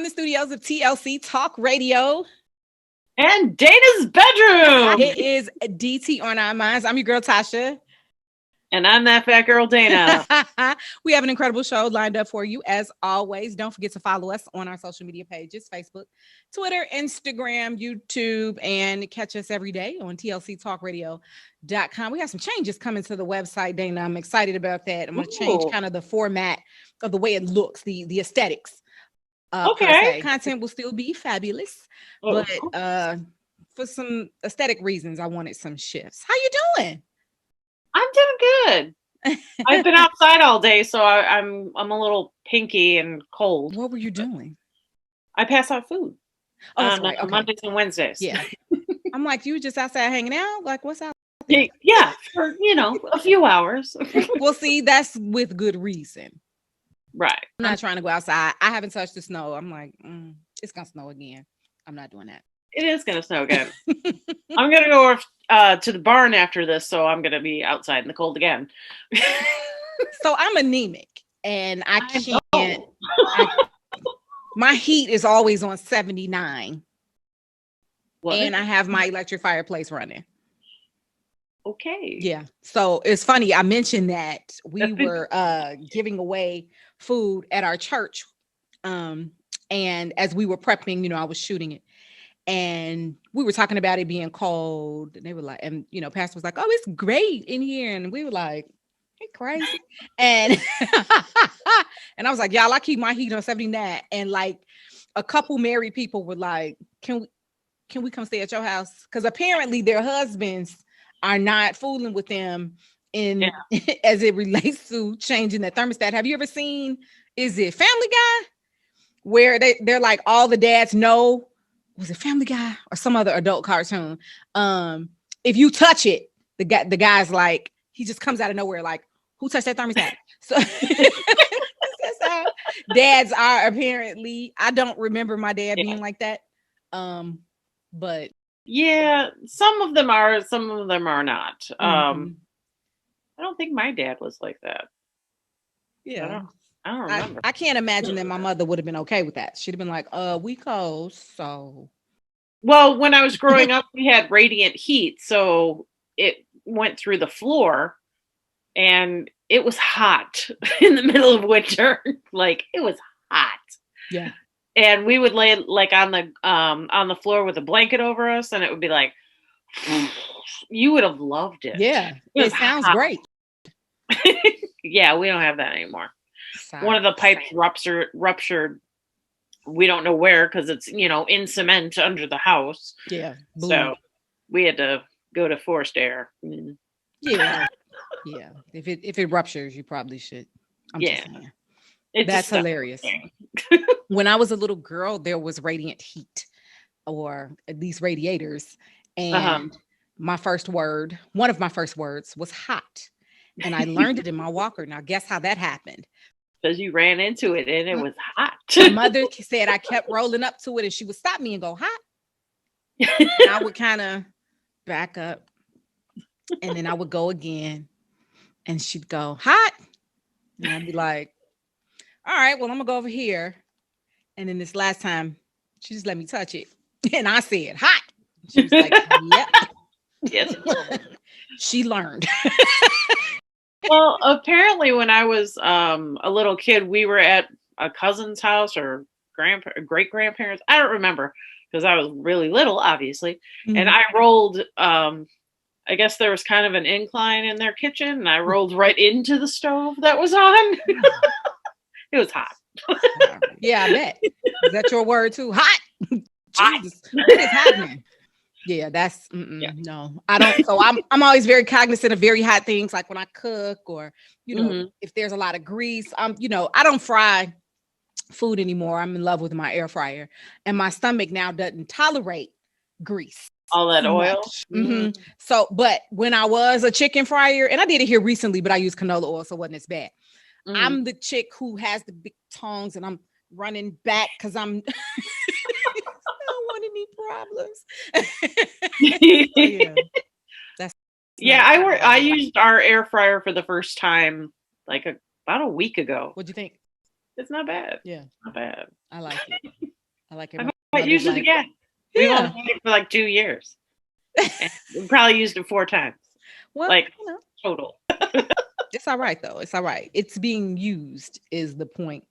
the studios of TLC Talk Radio. And Dana's bedroom. It is DT on our minds. I'm your girl, Tasha. And I'm that fat girl, Dana. We have an incredible show lined up for you as always. Don't forget to follow us on our social media pages, Facebook, Twitter, Instagram, YouTube, and catch us every day on tlctalkradio.com. We have some changes coming to the website, Dana. I'm excited about that. I'm going to change kind of the format of the way it looks, the aesthetics. Okay. Content will still be fabulous, but for some aesthetic reasons, I wanted some shifts. How you doing? I'm doing good. I've been outside all day, so I'm a little pinky and cold. What were you doing? I pass out food on Mondays and Wednesdays. Yeah. I'm like, you were just outside hanging out? Like, what's out there? Yeah, for, a few hours. Well, see, that's with good reason. Right. I'm not trying to go outside. I haven't touched the snow. I'm like, it's going to snow again. I'm not doing that. It is going to snow again. I'm going to go to the barn after this, so I'm going to be outside in the cold again. So I'm anemic, and I can't. My heat is always on 79. And I have my electric fireplace running. Okay. Yeah. So it's funny. I mentioned that we were giving away food at our church. And as we were prepping, I was shooting it. And we were talking about it being cold. And they were like, and Pastor was like, oh, it's great in here. And we were like, hey, crazy. And and I was like, y'all, I keep my heat on 79. And like a couple married people were like, can we come stay at your house? Because apparently their husbands are not fooling with them as it relates to changing the thermostat. Have you ever seen, is it Family Guy? Where they're like, all the dads know, was it Family Guy or some other adult cartoon? If you touch it, the guy's like, he just comes out of nowhere like, who touched that thermostat? So that's how dads are apparently. I don't remember my dad being like that. But yeah, some of them are, some of them are not. I don't think my dad was like that. Yeah. I don't remember. I can't imagine that my mother would have been okay with that. She'd have been like, we cold, so. Well, when I was growing up, we had radiant heat, so it went through the floor, and it was hot in the middle of winter. Like, it was hot. Yeah. And we would lay like on the floor with a blanket over us, and it would be like, you would have loved it. Yeah, it sounds great. Yeah, we don't have that anymore. One of the pipes ruptured. We don't know where, because it's in cement under the house. Yeah. Boom. So we had to go to forced air. Yeah. Yeah. If it ruptures, you probably should. I'm just saying. That's hilarious. When I was a little girl, there was radiant heat, or at least radiators. And one of my first words was hot. And I learned it in my walker. Now, guess how that happened? Because you ran into it and it was hot. My mother said I kept rolling up to it, and she would stop me and go, hot. And I would kind of back up, and then I would go again, and she'd go, hot. And I'd be like, all right, well, I'm gonna go over here. And then this last time, she just let me touch it. And I said, hot. She was like, yep. Yes. She learned. Well, apparently when I was a little kid, we were at a cousin's house or great grandparents. I don't remember, because I was really little, obviously. Mm-hmm. And I rolled, I guess there was kind of an incline in their kitchen, and I rolled right into the stove that was on. It was hot. Yeah, I bet. Is that your word too? Hot. Jesus, what is happening? Yeah, that's no. I don't. So I'm always very cognizant of very hot things, like when I cook, or if there's a lot of grease. I don't fry food anymore. I'm in love with my air fryer, and my stomach now doesn't tolerate grease. All that oil. Mm-hmm. So, but when I was a chicken fryer, and I did it here recently, but I use canola oil, so it wasn't as bad. Mm-hmm. I'm the chick who has the big tongs, and I'm running back because I'm I don't want any problems. I used our air fryer for the first time like about a week ago. What'd you think? It's not bad. Yeah, not bad. I like it. I like it. I My might use it like, again. We've yeah. only had it for like 2 years. And we probably used it 4 times. Well, Like you know, total. it's all right though. It's all right. It's being used is the point.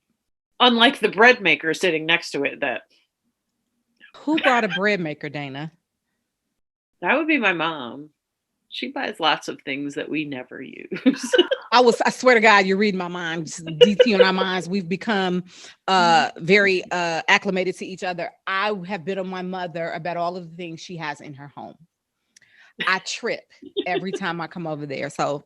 Unlike the bread maker sitting next to it, that Who brought a bread maker, Dana? would be my mom. She buys lots of things that we never use. I swear to God, you're reading my mind. Just DT on our minds. We've become very acclimated to each other. I have been on my mother about all of the things she has in her home. I trip every time I come over there. So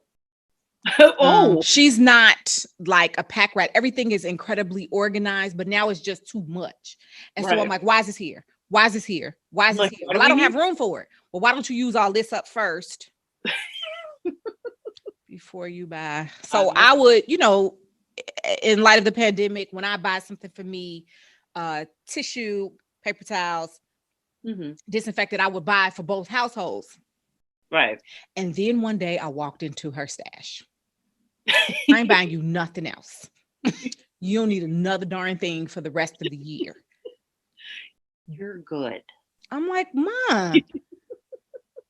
she's not like a pack rat. Everything is incredibly organized, but now it's just too much. And so I'm like, why is this here? Why is this here? Why is this here? Well, I don't have room for it. Well, why don't you use all this up first before you buy? So I would, you know, in light of the pandemic, when I buy something for me, tissue, paper towels, disinfectant, I would buy for both households. Right. And then one day I walked into her stash. I ain't buying you nothing else. You don't need another darn thing for the rest of the year. You're good. I'm like, Mom.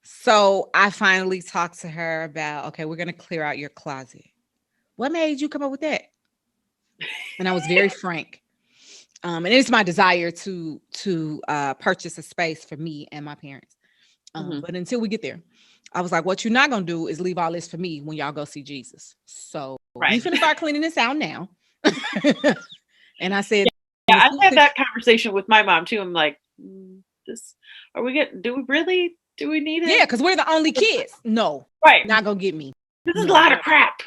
So I finally talked to her about, okay, we're going to clear out your closet. What made you come up with that? And I was very frank. And it's my desire to purchase a space for me and my parents. But until we get there, I was like, what you're not going to do is leave all this for me when y'all go see Jesus. So we finna start cleaning this out now. And I said, yeah, I've had that conversation with my mom too. I'm like, do we need it? Yeah, because we're the only kids. No, not gonna get me. This is a lot of crap.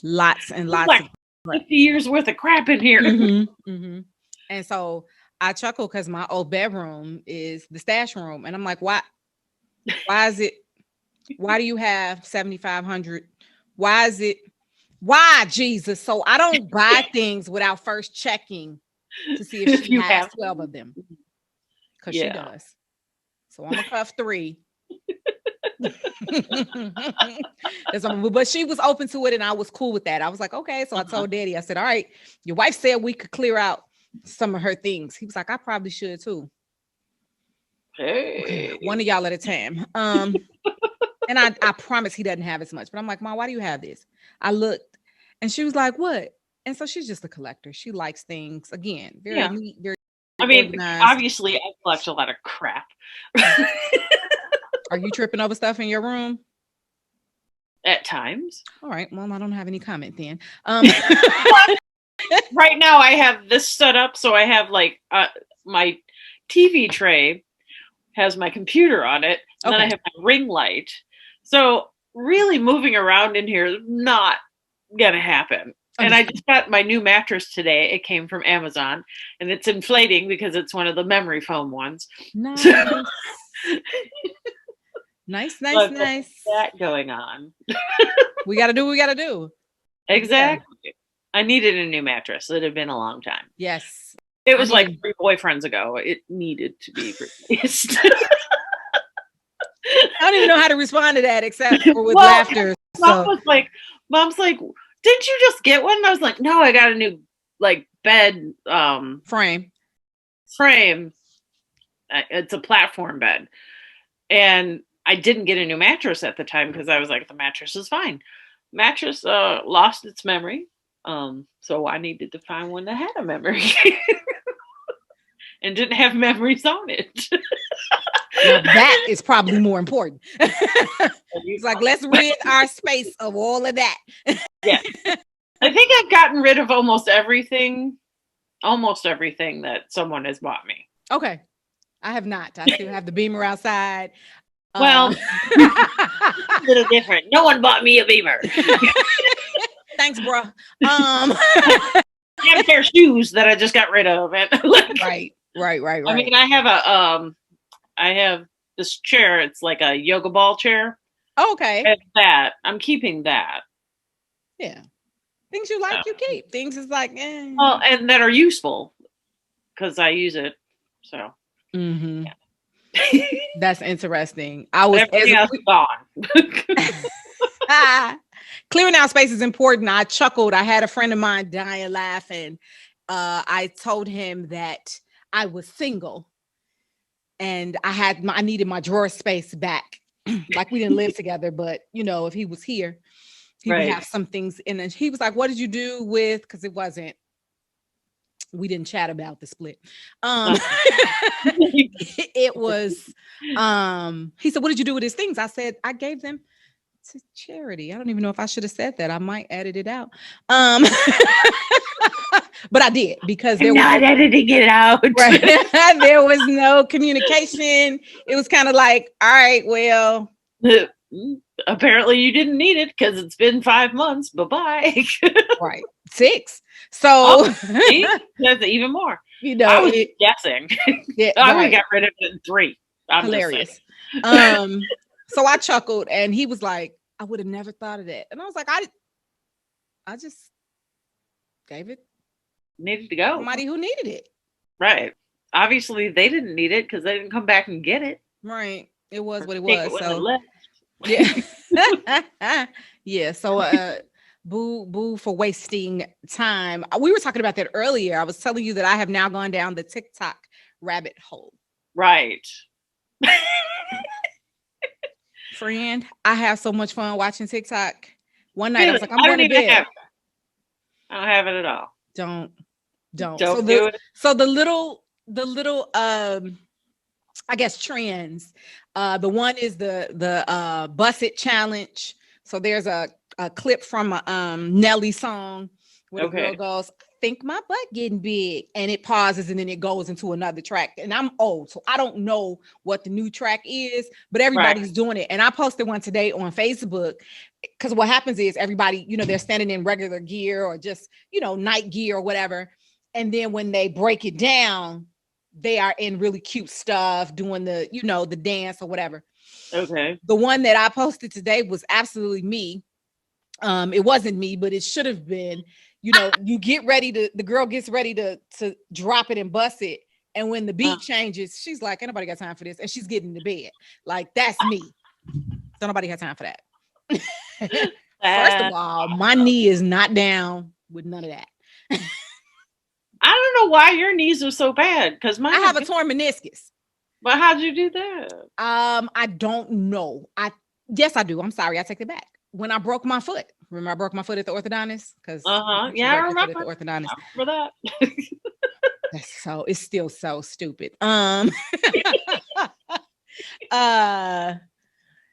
Lots and lots like of crap. 50 years worth of crap in here. And so I chuckle because my old bedroom is the stash room. And I'm like, why do you have 7,500? Why, Jesus? So I don't buy things without first checking to see if she has 12 of them. Because she does. So I'm a cuff 3. But she was open to it and I was cool with that. I was like, okay. So I told Daddy, I said, all right, your wife said we could clear out some of her things. He was like, I probably should too. Hey. Okay, one of y'all at a time. And I promise he doesn't have as much, but I'm like, Mom, why do you have this? I looked and she was like, what? And so she's just a collector. She likes things again, very neat, very organized. Obviously I collect a lot of crap. Are you tripping over stuff in your room? At times. All right. Well, I don't have any comment then. Right now I have this set up. So I have like my TV tray has my computer on it. And then I have my ring light. So really moving around in here is not going to happen. And I just got my new mattress today. It came from Amazon and it's inflating because it's one of the memory foam ones. Nice. Nice. That going on. We got to do what we got to do. Exactly. Yeah. I needed a new mattress. It had been a long time. Yes. It was like 3 boyfriends ago. It needed to be replaced. I don't even know how to respond to that except for with laughter. Mom's like, didn't you just get one? And I was like, no, I got a new like bed frame. It's a platform bed. And I didn't get a new mattress at the time because I was like, the mattress is fine. Mattress lost its memory. So I needed to find one that had a memory and didn't have memories on it. Now that is probably more important. It's like, let's rid our space of all of that. Yeah. I think I've gotten rid of almost everything that someone has bought me. Okay. I have not. I still have the Beamer outside. Well, a little different. No one bought me a Beamer. Thanks, bro. I have a pair of shoes that I just got rid of. And right. I mean, I have this chair. It's like a yoga ball chair. Okay. And I'm keeping that. Yeah. Things you like, you keep. Things is like, well, and that are useful because I use it. So. Mm-hmm. Yeah. That's interesting. I was everything else is gone. Clearing out space is important. I chuckled. I had a friend of mine dying laughing, I told him that I was single and I needed my drawer space back. Like we didn't live together, but you know, if he was here, he would Right. have some things in it. He was like, what did you do with, because we didn't chat about the split. It was he said, what did you do with his things? I said, I gave them to charity. I don't even know if I should have said that. I might edit it out. But I did, because I'm not editing it out. right, there was no communication. It was kind of like, all right, well, apparently you didn't need it because it's been 5 months. Bye-bye. right, 6. So that's even more. You know, I was guessing. Yeah, I would right. have got rid of it in 3. I'm Hilarious. So I chuckled, and he was like, I would have never thought of that. And I was like, I just gave it needed to go. Somebody who needed it. Right. Obviously they didn't need it because they didn't come back and get it. Right. It was what it was. So yeah. Yeah. So boo for wasting time. We were talking about that earlier. I was telling you that I have now gone down the TikTok rabbit hole. Right. Friend, I have so much fun watching TikTok. One night I was like, I'm going to bed. I don't have it at all. Don't so do it. So the little I guess trends. The one is the Bust It challenge. So there's a clip from a Nelly song where the girl goes, I think my butt getting big, and it pauses and then it goes into another track. And I'm old, so I don't know what the new track is, but everybody's doing it. And I posted one today on Facebook, because what happens is everybody, you know, they're standing in regular gear or just, you know, night gear or whatever. And then when they break it down, they are in really cute stuff, doing the, you know, the dance or whatever. Okay. The one that I posted today was absolutely me. It wasn't me, but it should have been. You know, you get ready to, the girl gets ready to drop it and bust it. And when the beat changes, she's like, ain't nobody got time for this. And she's getting to bed. Like, that's me. So nobody has time for that. First of all, my knee is not down with none of that. I don't know why your knees are so bad, because I have a torn meniscus. But how'd you do that? I don't know. Yes, I do. I'm sorry. I take it back. When I broke my foot. Remember, I broke my foot at the orthodontist? Because yeah, I remember. At the orthodontist. I remember that. So it's still so stupid.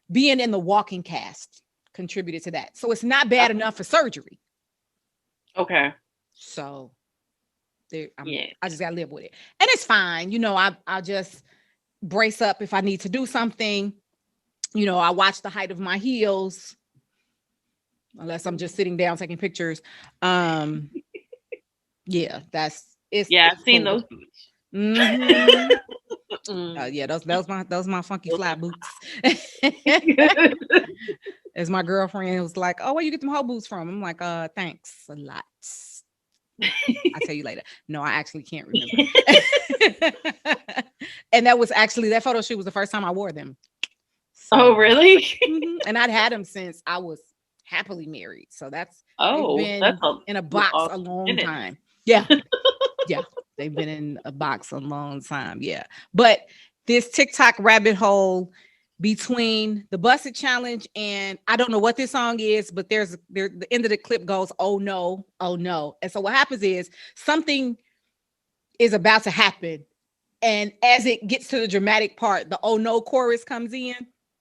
Being in the walking cast contributed to that. So it's not bad enough for surgery. Okay. So I just gotta live with it. And it's fine. You know, I'll just brace up if I need to do something. You know, I watch the height of my heels. Unless I'm just sitting down taking pictures. Yeah, I've seen those boots. Mm-hmm. Yeah, those my funky fly boots. As my girlfriend was like, oh, where you get them whole boots from? I'm like, thanks a lot. I'll tell you later. No, I actually can't remember. And that photo shoot was the first time I wore them. So, oh, really? And I'd had them since I was happily married. So that's been in a box a long time. Yeah. Yeah. They've been in a box a long time. Yeah. But this TikTok rabbit hole between the Bust It challenge and I don't know what this song is, but the end of the clip goes, oh no, oh no. And so what happens is something is about to happen. And as it gets to the dramatic part, the oh no chorus comes in.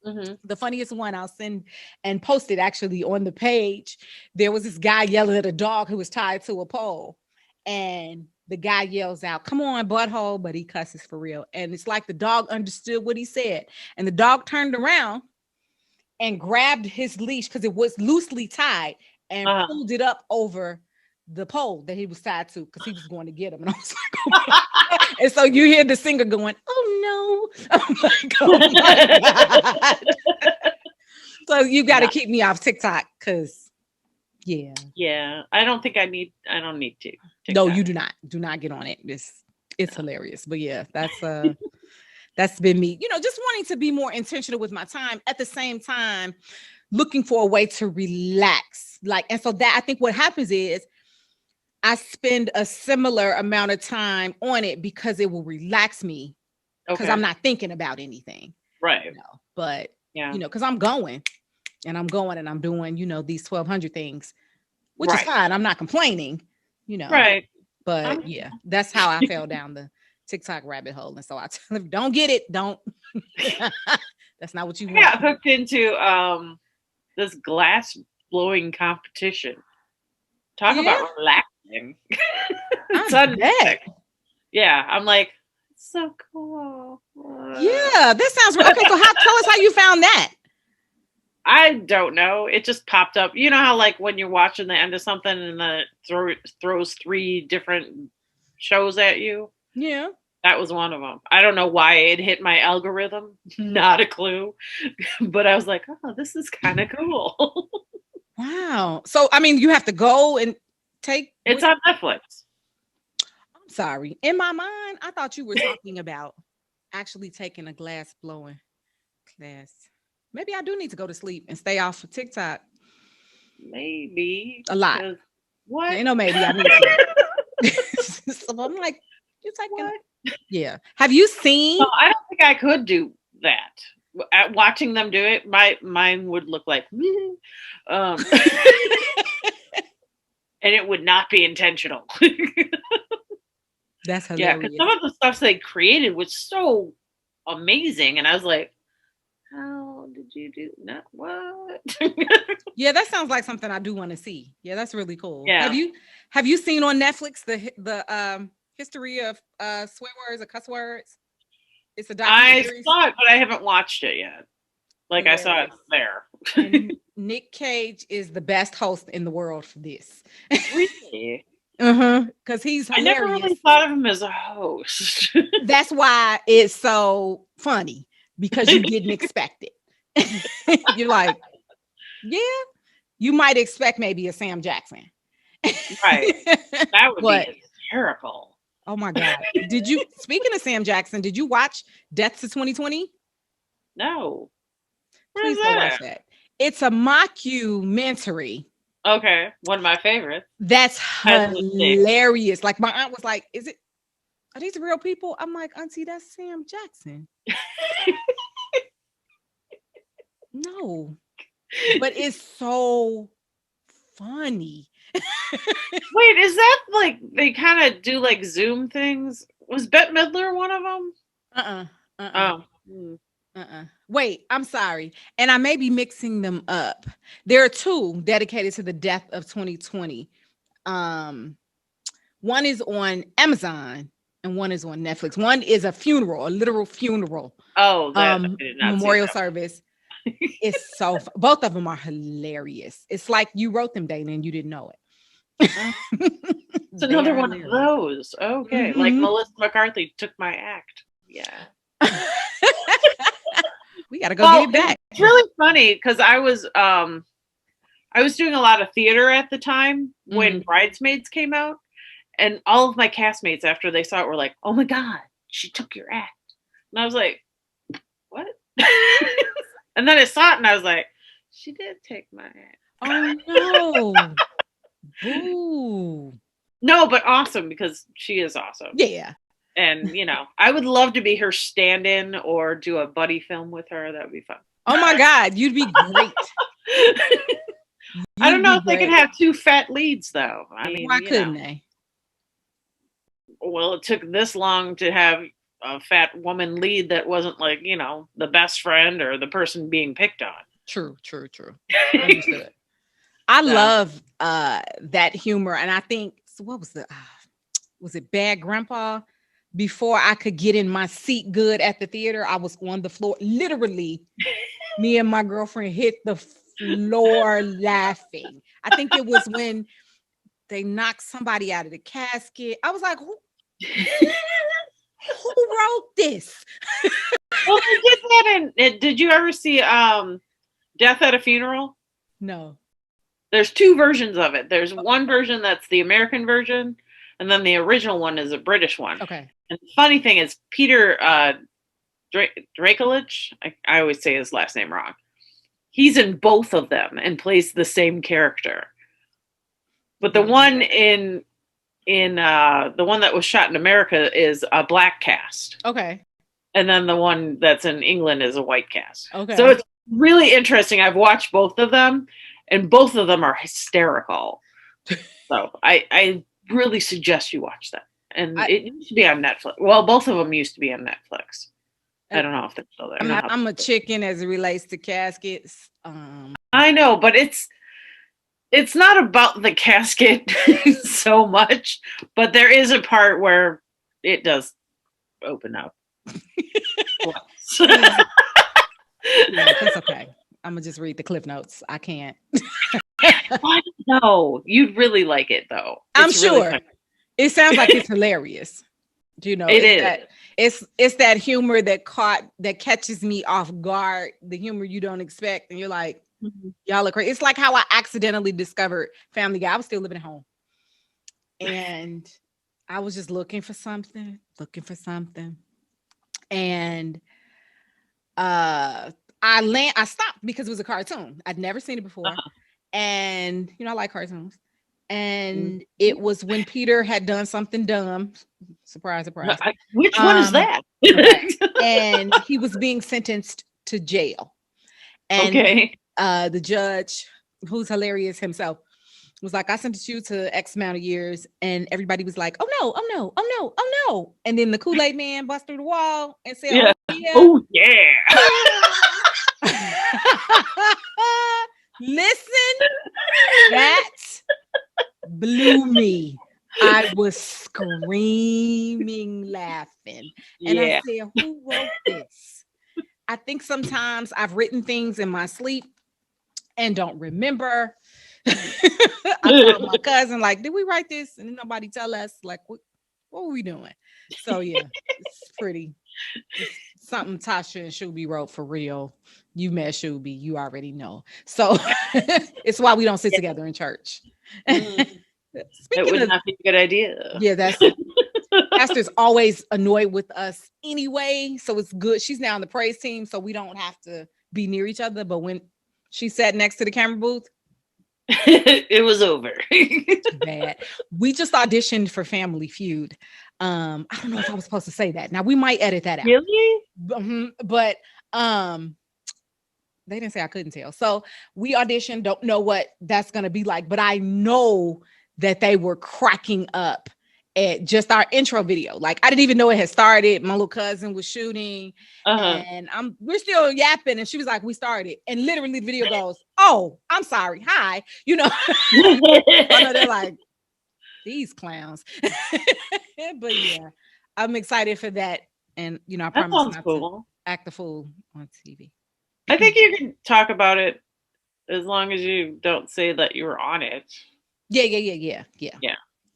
Mm-hmm. The funniest one I'll send and post it actually on the page. There was this guy yelling at a dog who was tied to a pole, and the guy yells out, come on, butthole, but he cusses for real. And it's like the dog understood what he said. And the dog turned around and grabbed his leash because it was loosely tied and pulled it up over the pole that he was tied to because he was going to get him. And I was like, oh and so you hear the singer going, oh no. I'm like, oh my God. So you got to keep me off TikTok because yeah. I don't need to. TikTok. No, you do not get on it. It's hilarious. But yeah, that's been me, you know, just wanting to be more intentional with my time at the same time, looking for a way to relax. Like, and so that I think what happens is I spend a similar amount of time on it because it will relax me because I'm Okay. not thinking about anything. Right. But Yeah. because I'm going and I'm doing, these 1,200 things, which is Right. fine. I'm not complaining, you know. Right. But yeah, that's how I fell down the TikTok rabbit hole. And so I tell them, don't get it. Don't. That's not what you I want. got hooked into this glass blowing competition. Talk Yeah, about relaxing. It's I on bet. Netflix. Yeah, I'm like, so cool. Yeah, this sounds real. Okay, so tell us how you found that. I don't know. It just popped up. You know how like when you're watching the end of something and then it throws three different shows at you? Yeah. That was one of them. I don't know why it hit my algorithm. Not a clue. But I was like, oh, this is kind of cool. Wow. So I mean, you have to go and take. It's on Netflix. I'm sorry. In my mind, I thought you were talking about actually taking a glass blowing class. Maybe I do need to go to sleep and stay off of TikTok Maybe. a lot. 'Cause what? Ain't no maybe I need to. So I'm like, you taking? What? Yeah. Have you seen? No, I don't think I could do that. At watching them do it, mine would look like, and it would not be intentional. That's Yeah, hilarious. because some of the stuff they created was so amazing, and I was like, how did you do that? What? Yeah, that sounds like something I do want to see. Yeah, that's really cool. Yeah. Have you seen on Netflix the history of swear words or cuss words? It's a I documentary. saw it, but I haven't watched it yet. Like I saw it there. And Nick Cage is the best host in the world for this. Really? Because he's hilarious. I never really thought of him as a host. That's why it's so funny, because you didn't expect it. You're like, yeah, you might expect maybe a Sam Jackson. Right. That would be hysterical. Oh my God. Speaking of Sam Jackson, did you watch Death to 2020? No. Please go watch that. It's a mockumentary. Okay. One of my favorites. That's hilarious. Like my aunt was like, are these real people? I'm like, Auntie, that's Sam Jackson. No. But it's so funny. Wait, is that like they kind of do like Zoom things? Was Bette Midler one of them? Oh. Wait, I'm sorry. And I may be mixing them up. There are two dedicated to the death of 2020. One is on Amazon and one is on Netflix. One is a literal funeral. Oh, that memorial service. It's so both of them are hilarious. It's like you wrote them, Dana, and you didn't know it. It's another one of those. Okay. Like Melissa McCarthy took my act. Yeah. We gotta go get it back. It's really funny because I was doing a lot of theater at the time when Bridesmaids came out, and all of my castmates after they saw it were like, "Oh my God, she took your act," and I was like, "What?" And then I saw it and I was like, "She did take my act." Oh no! Boo! No, but awesome because she is awesome. Yeah. And, I would love to be her stand-in or do a buddy film with her. That would be fun. Oh my God, you'd be great. I don't know if they could have two fat leads, though. I mean, why couldn't they? Well, it took this long to have a fat woman lead that wasn't like, the best friend or the person being picked on. True. Understood. I love that humor. And I think, what was it Bad Grandpa? Before I could get in my seat good at the theater, I was on the floor. Literally, me and my girlfriend hit the floor laughing. I think it was when they knocked somebody out of the casket. I was like, who wrote this? Well, they did that did you ever see Death at a Funeral? No. There's two versions of it. There's one version that's the American version, and then the original one is a British one. Okay. And the funny thing is, Peter Drakelich, I always say his last name wrong. He's in both of them and plays the same character. But the one in in the one that was shot in America is a black cast. Okay. And then the one that's in England is a white cast. Okay. So it's really interesting. I've watched both of them, and both of them are hysterical. So I really suggest you watch that. And it used to be on Netflix. Well, both of them used to be on Netflix. I don't know if they're still there. I'm a chicken as it relates to caskets. I know, but it's not about the casket so much, but there is a part where it does open up. Yeah, that's okay. I'm gonna just read the cliff notes. I can't. No, you'd really like it though. I'm sure. It sounds like it's hilarious. You know, it is. It's that humor that catches me off guard. The humor you don't expect, and you're like, y'all are crazy. It's like how I accidentally discovered Family Guy. I was still living at home, and I was just looking for something, and I stopped because it was a cartoon. I'd never seen it before, and I like cartoons. And it was when Peter had done something dumb. Surprise, surprise. Which one is that? And he was being sentenced to jail. And the judge, who's hilarious himself, was like, I sentenced you to X amount of years. And everybody was like, oh no, oh no, oh no, oh no. And then the Kool-Aid man bust through the wall and said, oh yeah. Listen, that blew me. I was screaming, laughing. And I said, who wrote this? I think sometimes I've written things in my sleep and don't remember. I told my cousin, like, did we write this? And nobody tell us, like, what were we doing? So yeah, it's something Tasha and Shuby wrote for real. You met Shuby, you already know. So it's why we don't sit together in church. It would not be a good idea. Yeah, Pastor's always annoyed with us anyway. So it's good. She's now on the praise team, so we don't have to be near each other. But when she sat next to the camera booth, it was over. Bad. We just auditioned for Family Feud. I don't know if I was supposed to say that. Now we might edit that out. Really? But they didn't say I couldn't tell. So we auditioned, don't know what that's going to be like, but I know that they were cracking up at just our intro video. Like, I didn't even know it had started. My little cousin was shooting and we're still yapping. And she was like, we started. And literally the video goes, oh, I'm sorry. Hi. I know they're like, these clowns. But yeah, I'm excited for that. And, I promise not to act the fool on TV. I think you can talk about it as long as you don't say that you were on it. Yeah.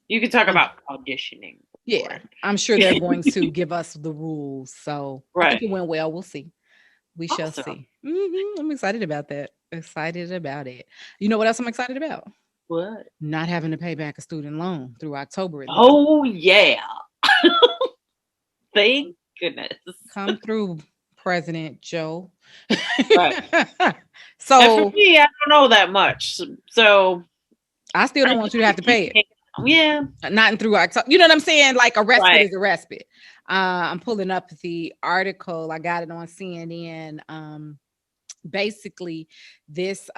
You can talk about auditioning. Yeah, I'm sure they're going to give us the rules. So I think it went well. We'll see. We shall see. I'm excited about that. Excited about it. You know what else I'm excited about? What? Not having to pay back a student loan through October. Oh, yeah. Thank goodness. Come through, President Joe. Right. So and for me, I don't know that much. So I still don't want you to have to pay it. Yeah. Not through October. You know what I'm saying? Like a respite is a respite. I'm pulling up the article. I got it on CNN. Basically, this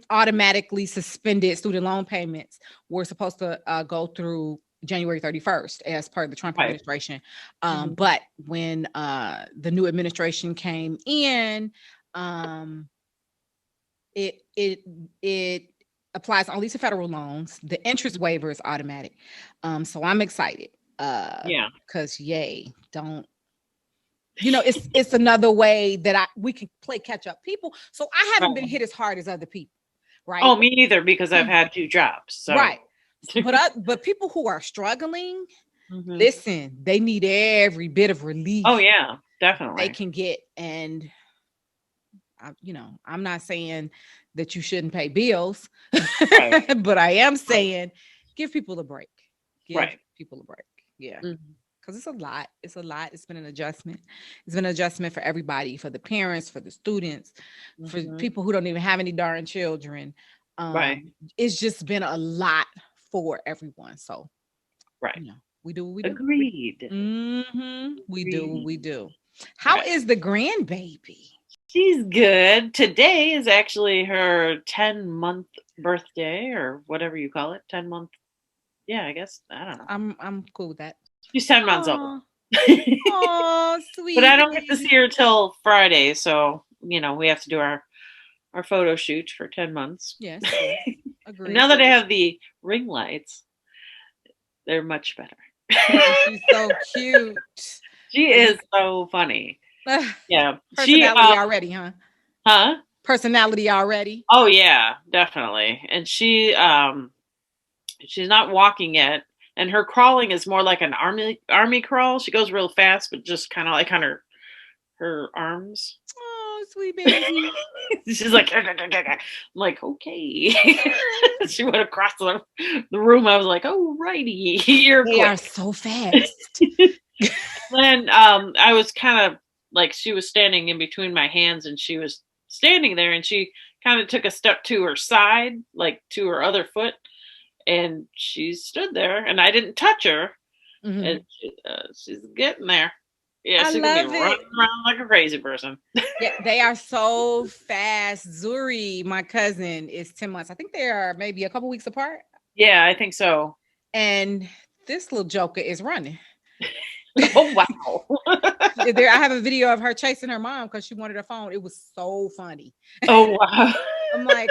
automatically suspended student loan payments were supposed to go through January 31st as part of the Trump administration. But when the new administration came in, it applies only to federal loans. The interest waiver is automatic. So I'm excited. Because it's another way that we can play catch up people. So I haven't been hit as hard as other people. Right. Oh, me neither, because I've had 2 jobs. So. Right. But people who are struggling, listen, they need every bit of relief. Oh yeah, definitely. They can get. And I'm not saying that you shouldn't pay bills, but I am saying give people a break. Give people a break. Yeah. Because it's a lot. It's a lot. It's been an adjustment. It's been an adjustment for everybody, for the parents, for the students, for people who don't even have any darn children. It's just been a lot for everyone. So, Right. you know, we do what we do. Agreed. We do what we do. How Right. is the grandbaby? She's good. Today is actually her 10-month birthday, or whatever you call it. 10-month. Yeah, I guess. I don't know. I'm cool with that. She's 10 months old. Oh, oh, sweet. But I don't get to see her till Friday, so we have to do our photo shoot for 10 months. Yes. And Agreed. now that I have the ring lights, they're much better. She's so cute. She is so funny. Yeah. Personality already, huh? Huh? Personality already. Oh yeah, definitely. And she's not walking yet, and her crawling is more like an army crawl. She goes real fast, but just kind of like on her arms. Oh, sweet baby. She's like, I'm like, okay. She went across the room. I was like, oh righty, you're They quick. are so fast. Then I was kind of like, she was standing in between my hands, and she was standing there, and she kind of took a step to her side, like to her other foot, and she stood there, and I didn't touch her, and she's getting there. Yeah, she's gonna be running around like a crazy person. Yeah, they are so fast. Zuri, my cousin, is 10 months. I think they are maybe a couple weeks apart. Yeah, I think so. And this little joker is running. Oh wow. I have a video of her chasing her mom because she wanted her phone. It was so funny. Oh wow. I'm like,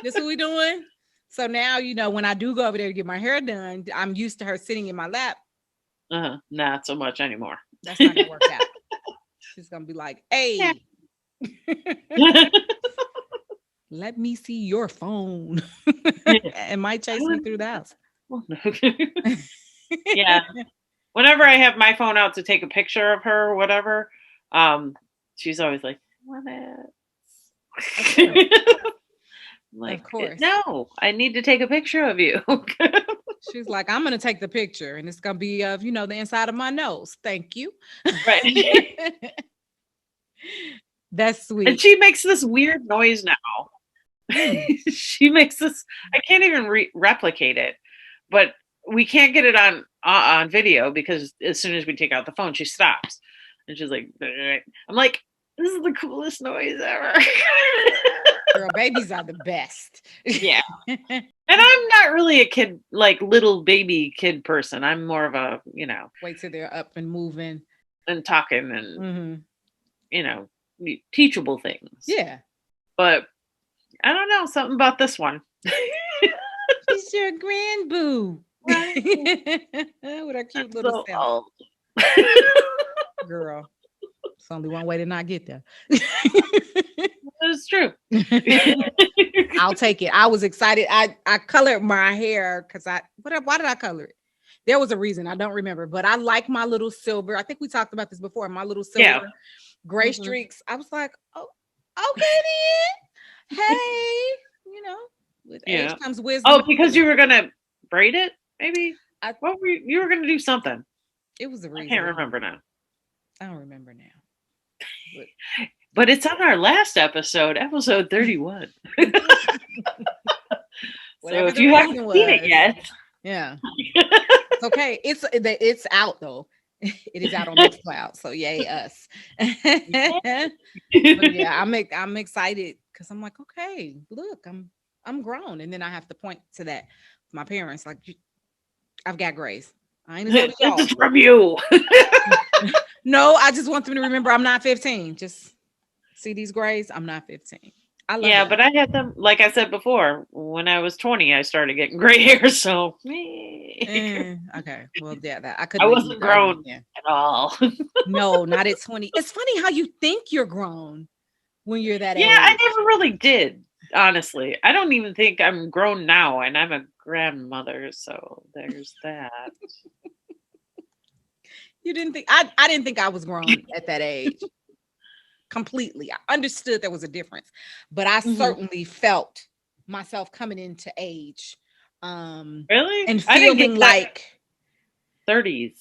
this what we doing? So now, when I do go over there to get my hair done, I'm used to her sitting in my lap. Not so much anymore. That's not gonna work out. She's gonna be like, hey, let me see your phone. And might chase me through the house. Yeah. Whenever I have my phone out to take a picture of her or whatever, she's always like, what like, of course. No, I need to take a picture of you. She's like, I'm gonna take the picture, and it's gonna be of the inside of my nose. Thank you. Right. That's sweet. And she makes this weird noise now. She makes this. I can't even replicate it, but we can't get it on video because as soon as we take out the phone, she stops, and she's like, I'm like, this is the coolest noise ever. Girl, babies are the best. Yeah. And I'm not really a kid, like little baby kid person. I'm more of a, wait till they're up and moving and talking and, teachable things. Yeah. But I don't know, something about this one. She's your grand boo. With her cute little self. Girl. It's only one way to not get there. It's true. I'll take it. I was excited. I colored my hair because why did I color it? There was a reason. I don't remember, but I like my little silver. I think we talked about this before. My little silver gray streaks. I was like, oh, okay then. Hey, with age comes wisdom. Oh, because you were gonna braid it, maybe? You were gonna do something. It was a reason. I can't remember now. I don't remember now. But it's on our last episode 31. So if you haven't seen it yet, yeah, it's okay. It's out though. It is out on Mixcloud, so yay us. But yeah, I'm excited because I'm like, okay, look, I'm grown, and then I have to point to that. My parents like, I've got grays. I ain't as old as y'all. This is from you. No, I just want them to remember I'm not 15. Just see these grays. I'm not 15. I love them. But I had them, like I said before, when I was 20, I started getting gray hair. So, okay. Well, yeah, I wasn't grown at all. No, not at 20. It's funny how you think you're grown when you're that age. Yeah, I never really did. Honestly, I don't even think I'm grown now, and I'm a grandmother. So there's that. You didn't think I didn't think I was grown at that age. Completely. I understood there was a difference, but I certainly felt myself coming into age. Really? And feeling like 30s.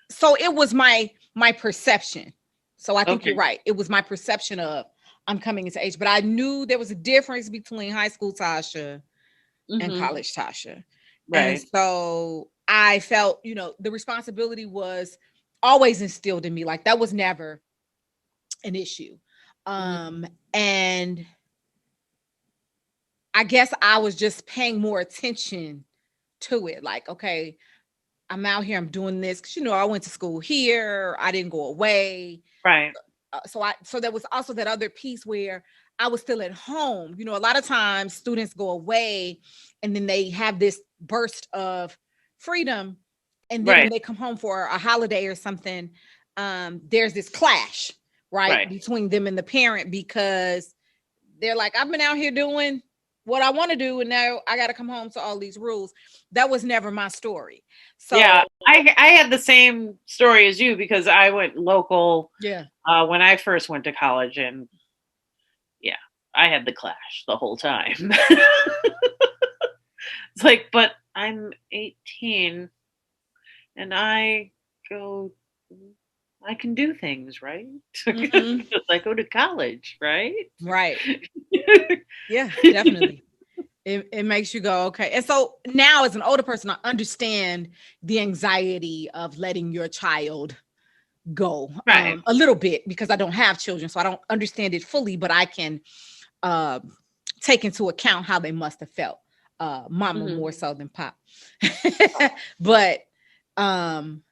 So it was my perception. So I think you're right. It was my perception of I'm coming into age, but I knew there was a difference between high school Tasha in Mhm. college, Tasha. And Right. so I felt, the responsibility was always instilled in me. Like that was never an issue. Mhm. And I guess I was just paying more attention to it. Like, okay, I'm out here, I'm doing this. Cause I went to school here, I didn't go away. Right. So there was also that other piece where I was still at home. A lot of times students go away and then they have this burst of freedom. And then when Right. they come home for a holiday or something, there's this clash, right, Right. between them and the parent because they're like, I've been out here doing what I want to do, and now I got to come home to all these rules. That was never my story. Yeah, So, I had the same story as you because I went local yeah. when I first went to college, and yeah, I had the clash the whole time. It's like, but I'm 18 and go, I can do things, right? Hmm. Because I go to college, right? Right. Yeah, definitely. It makes you go, okay. And so now as an older person, I understand the anxiety of letting your child go Right. a little bit because I don't have children. So I don't understand it fully, but I can uh, take into account how they must have felt. Mama Mhm. more so than pop. But um,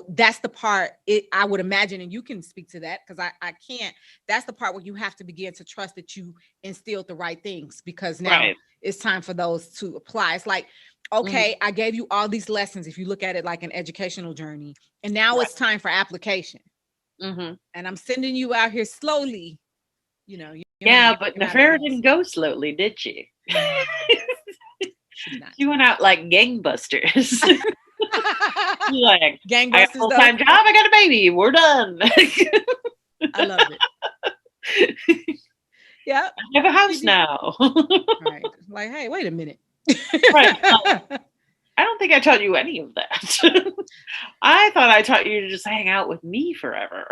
that's the part I would imagine, and you can speak to that because I can't. That's the part where you have to begin to trust that you instilled the right things because now Right. it's time for those to apply. It's like, Mhm. okay, I gave you all these lessons if you look at it like an educational journey, and now Right. it's time for application. Mhm. And I'm sending you out here slowly. You ain't Yeah, gonna but come out at Nefera once. didn't go slowly, did she? No, she did not. She went out like gangbusters. Like, I got a Gangbusters, full though. time job, I got a baby, we're done. I love it. Yep. I have a She house did. now. Right. Like, hey, wait a minute. Right. I don't think I taught you any of that. I thought I taught you to just hang out with me forever.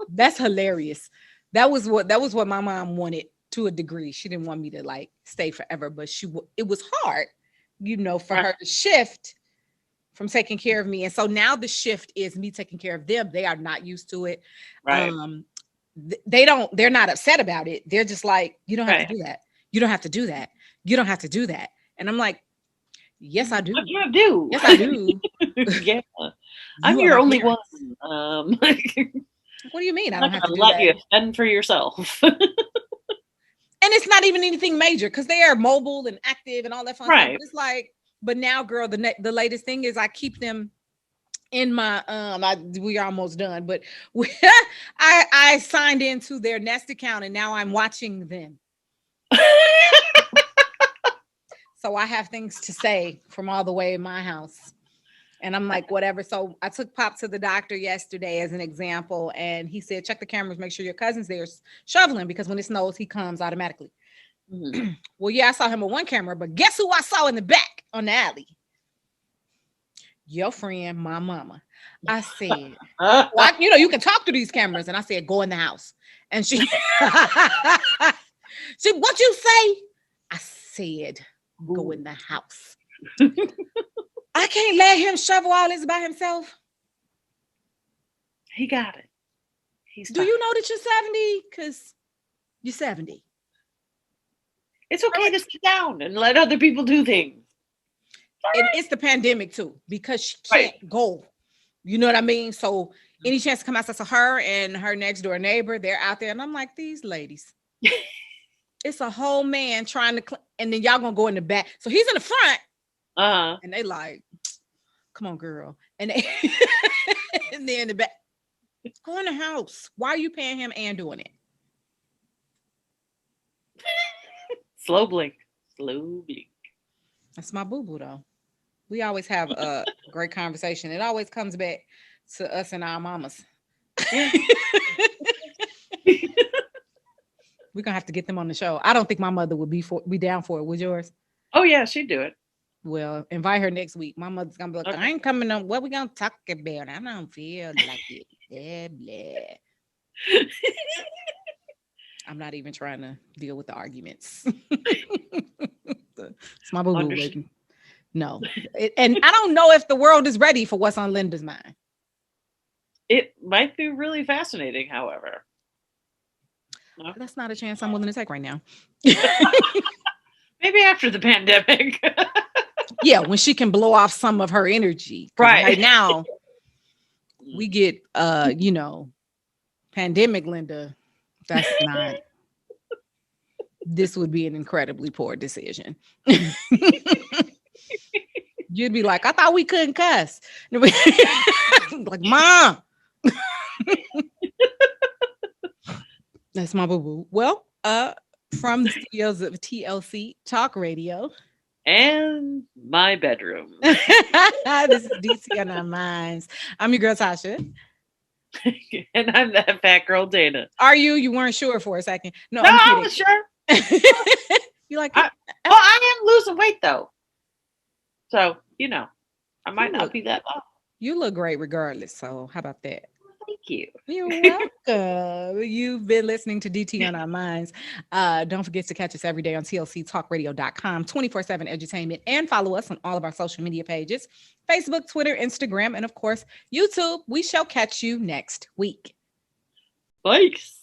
That's hilarious. That was what my mom wanted to a degree. She didn't want me to like stay forever, but it was hard, for Right. her to shift from taking care of me. And so now the shift is me taking care of them. They are not used to it. Right. Um they're not upset about it. They're just like, you don't have to Right. do that. You don't have to do that. You don't have to do that. And I'm like, yes, I What do. do you do? Yes, I do. Yeah. I'm You are your my only one. parents. I'm What do you mean I not don't have to gonna do let that? you fend for yourself. And it's not even anything major because they are mobile and active and all that fun stuff. Right. But it's like, but now, girl, the latest thing is I keep them in my we are almost done, but I signed into their Nest account and now I'm watching them. So I have things to say from all the way in my house. And I'm like, whatever. So I took Pop to the doctor yesterday as an example, and he said, check the cameras, make sure your cousin's there shoveling because when it snows, he comes automatically. Mhm. Well, yeah, I saw him on one camera, but guess who I saw in the back on the alley? Your friend, my mama. I said, well, you can talk to these cameras. And I said, go in the house. And she, she, what you say? I said, go in the house. I can't let him shovel all this by himself. He got it. He's Do fine. you know that you're 70? Because you're 70. It's okay to sit down and let other people do things. And it's the pandemic too, because she Right. can't go. You know what I mean? So any chance to come outside to her and her next door neighbor, they're out there. And I'm like, these ladies. It's a whole man trying to and then y'all gonna go in the back. So he's in the front. Uh-huh. And they like, come on, girl. And they and then in the back, go in the house. Why are you paying him and doing it? Slow blink. Slow blink. That's my boo-boo though. We always have a great conversation. It always comes back to us and our mamas. Yeah. We're gonna have to get them on the show. I don't think my mother would be down for it. Would yours? Oh yeah, she'd do it. Well, invite her next week. My mother's gonna be like, Okay. I ain't coming on. What we gonna talk about? I don't feel like it. Blah, blah. I'm not even trying to deal with the arguments. It's my boo boo. No, and I don't know if the world is ready for what's on Linda's mind. It might be really fascinating, however. No? That's not a chance I'm willing to take right now. Maybe after the pandemic. Yeah, when she can blow off some of her energy. Right now, we get pandemic Linda. That's not. This would be an incredibly poor decision. You'd be like, I thought we couldn't cuss. Like, Mom. That's my boo-boo. Well, from the studios of TLC Talk Radio. And my bedroom. This is DC on Our Minds. I'm your girl, Tasha. And I'm that fat girl, Dana. Are you? You weren't sure for a second. No, I was sure. You like? I am losing weight though. So, I might not be that low. You look great regardless. So how about that? Thank you. You're welcome. You've been listening to DT on Our Minds. Don't forget to catch us every day on tlctalkradio.com, 24/7 edutainment, and follow us on all of our social media pages, Facebook, Twitter, Instagram, and of course, YouTube. We shall catch you next week. Thanks.